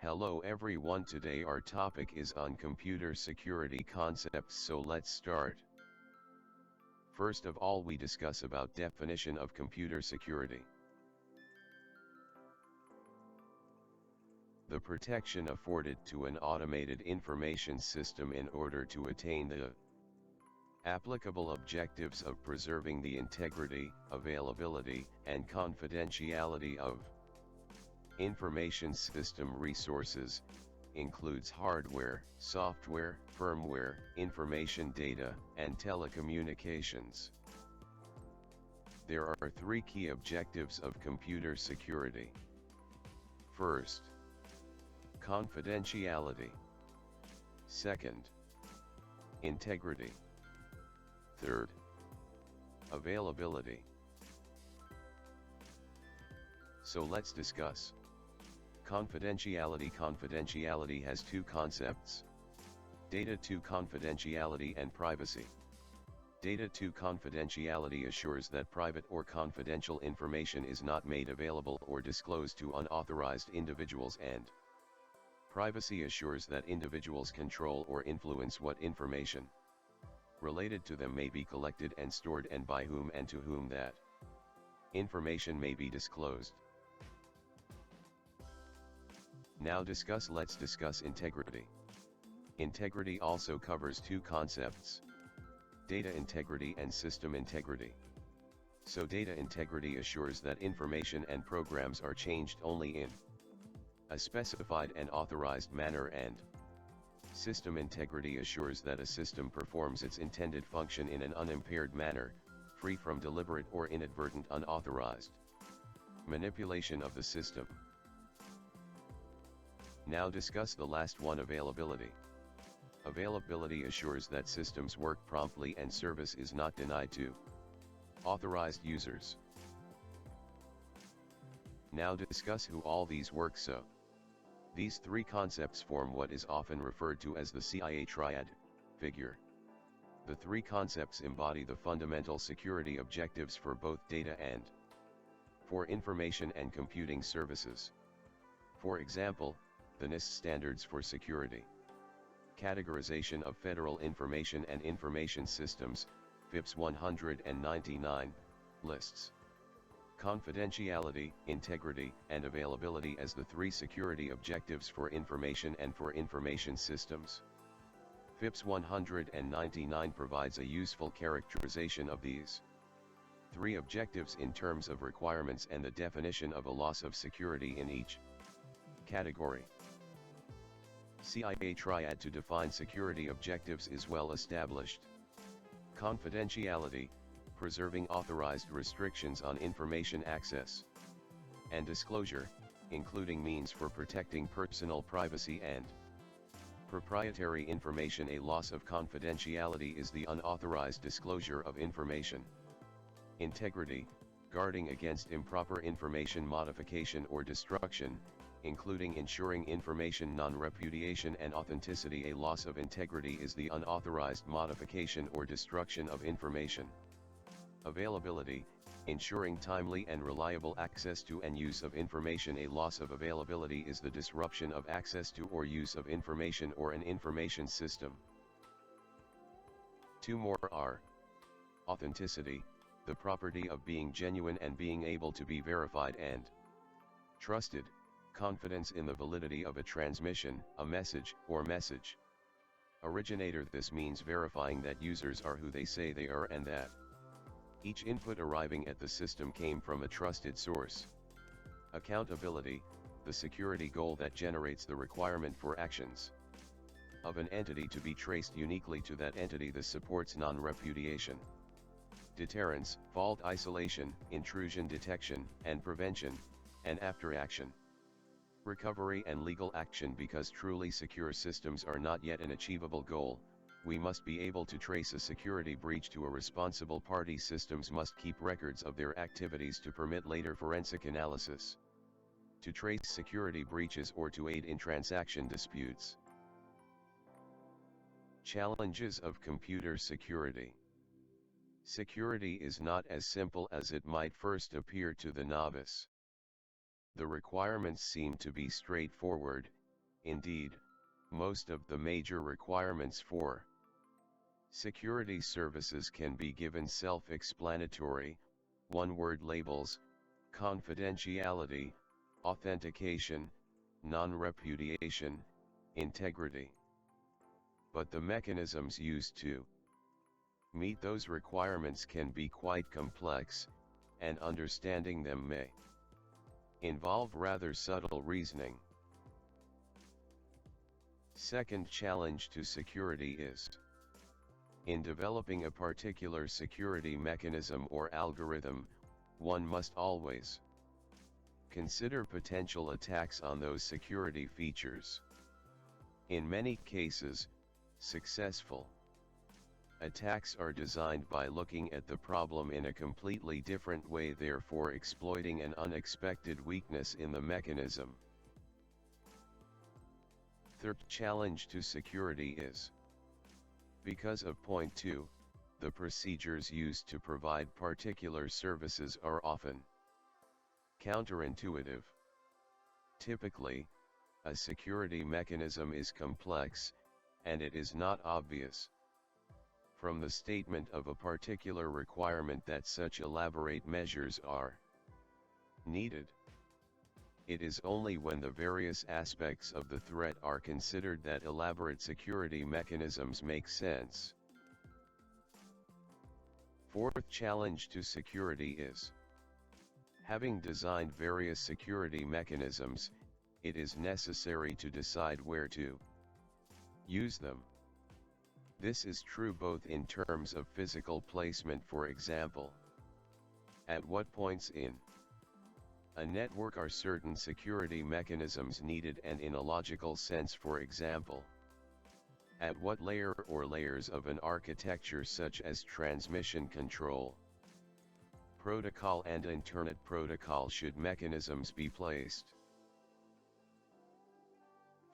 Hello everyone, today our topic is on computer security concepts, so let's start. First of all, we discuss about definition of computer security. The protection afforded to an automated information system in order to attain the applicable objectives of preserving the integrity, availability, and confidentiality of information system resources, includes hardware, software, firmware, information data, and telecommunications. There are three key objectives of computer security. First, confidentiality. Second, integrity. Third, availability. So let's discuss. Confidentiality. Confidentiality has two concepts: data to confidentiality and privacy. Data to confidentiality assures that private or confidential information is not made available or disclosed to unauthorized individuals, and privacy assures that individuals control or influence what information related to them may be collected and stored, and by whom and to whom that information may be disclosed. Let's discuss integrity. Integrity also covers two concepts: data integrity and system integrity. So data integrity assures that information and programs are changed only in a specified and authorized manner, and system integrity assures that a system performs its intended function in an unimpaired manner, free from deliberate or inadvertent unauthorized manipulation of the system. Now discuss the last one: availability. Availability assures that systems work promptly and service is not denied to authorized users. Now discuss who all these work. So, these three concepts form what is often referred to as the CIA triad figure. The three concepts embody the fundamental security objectives for both data and for information and computing services. For example, the NIST standards for security, categorization of federal information and information systems, FIPS 199, lists confidentiality, integrity, and availability as the three security objectives for information and for information systems. FIPS 199 provides a useful characterization of these three objectives in terms of requirements and the definition of a loss of security in each category. CIA triad to define security objectives is well established. Confidentiality, preserving authorized restrictions on information access and disclosure, including means for protecting personal privacy and proprietary information. A loss of confidentiality is the unauthorized disclosure of information. Integrity, guarding against improper information modification or destruction, including ensuring information non-repudiation and authenticity. A loss of integrity is the unauthorized modification or destruction of information. Availability, ensuring timely and reliable access to and use of information. A loss of availability is the disruption of access to or use of information or an information system. Two more are: authenticity, the property of being genuine and being able to be verified, and trusted, confidence in the validity of a transmission, a message, or message originator. This means verifying that users are who they say they are and that each input arriving at the system came from a trusted source. Accountability, the security goal that generates the requirement for actions of an entity to be traced uniquely to that entity. This supports non-repudiation. Deterrence, fault isolation, intrusion detection and prevention, and after-action recovery and legal action. Because truly secure systems are not yet an achievable goal, we must be able to trace a security breach to a responsible party. Systems must keep records of their activities to permit later forensic analysis, to trace security breaches or to aid in transaction disputes. Challenges of computer security. Security is not as simple as it might first appear to the novice. The requirements seem to be straightforward, Indeed, most of the major requirements for security services can be given self-explanatory, one-word labels: confidentiality, authentication, non-repudiation, integrity. But the mechanisms used to meet those requirements can be quite complex, and understanding them may involve rather subtle reasoning. Second challenge to security is: in developing a particular security mechanism or algorithm, one must always consider potential attacks on those security features. In many cases, successful attacks are designed by looking at the problem in a completely different way, therefore exploiting an unexpected weakness in the mechanism. Third challenge to security is: because of point 2, the procedures used to provide particular services are often counterintuitive. Typically, a security mechanism is complex, and it is not obvious from the statement of a particular requirement that such elaborate measures are needed. It is only when the various aspects of the threat are considered that elaborate security mechanisms make sense. Fourth challenge to security is: having designed various security mechanisms, it is necessary to decide where to use them. This is true both in terms of physical placement, for example, at what points in a network are certain security mechanisms needed, and in a logical sense, for example, at what layer or layers of an architecture such as transmission control, protocol and internet protocol should mechanisms be placed.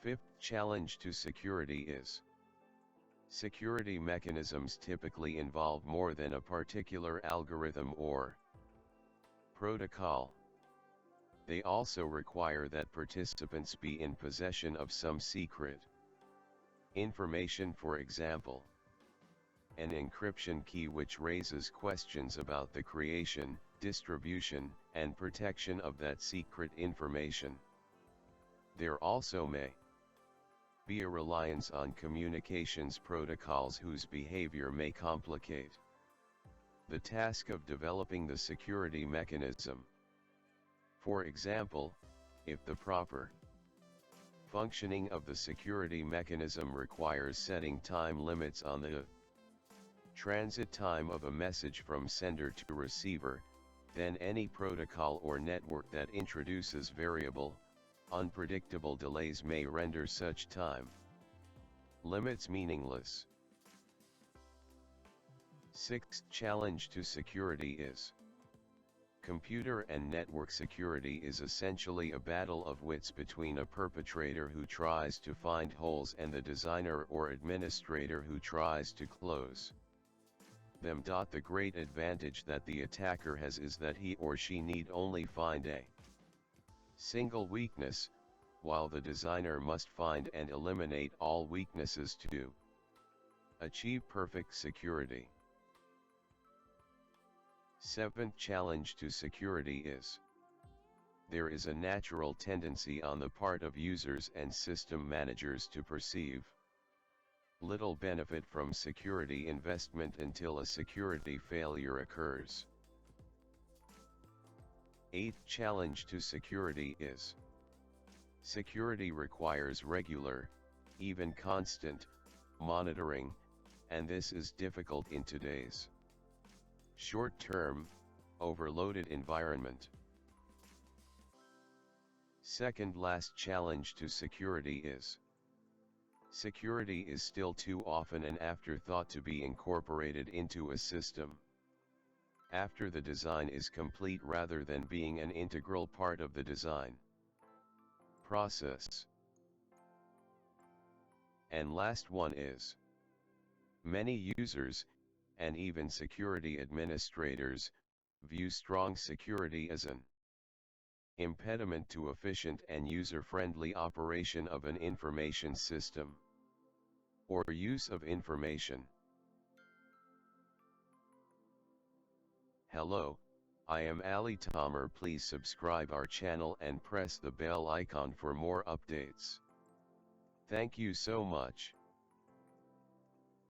Fifth challenge to security is: security mechanisms typically involve more than a particular algorithm or protocol. They also require that participants be in possession of some secret information, for example, an encryption key, which raises questions about the creation, distribution, and protection of that secret information. There also may be a reliance on communications protocols whose behavior may complicate the task of developing the security mechanism. For example, if the proper functioning of the security mechanism requires setting time limits on the transit time of a message from sender to receiver, then any protocol or network that introduces variable, unpredictable delays may render such time limits meaningless. Sixth challenge to security is: computer and network security is essentially a battle of wits between a perpetrator who tries to find holes and the designer or administrator who tries to close them. The great advantage that the attacker has is that he or she need only find a single weakness, while the designer must find and eliminate all weaknesses to achieve perfect security. Seventh challenge to security is: there is a natural tendency on the part of users and system managers to perceive little benefit from security investment until a security failure occurs. Eighth challenge to security is: security requires regular, even constant, monitoring, and this is difficult in today's short-term, overloaded environment. Second last challenge to security is: security is still too often an afterthought to be incorporated into a system after the design is complete, rather than being an integral part of the design process. And last one is: many users, and even security administrators, view strong security as an impediment to efficient and user-friendly operation of an information system, or use of information. Hello, I am Ali Tomer. Please subscribe our channel and press the bell icon for more updates. Thank you so much.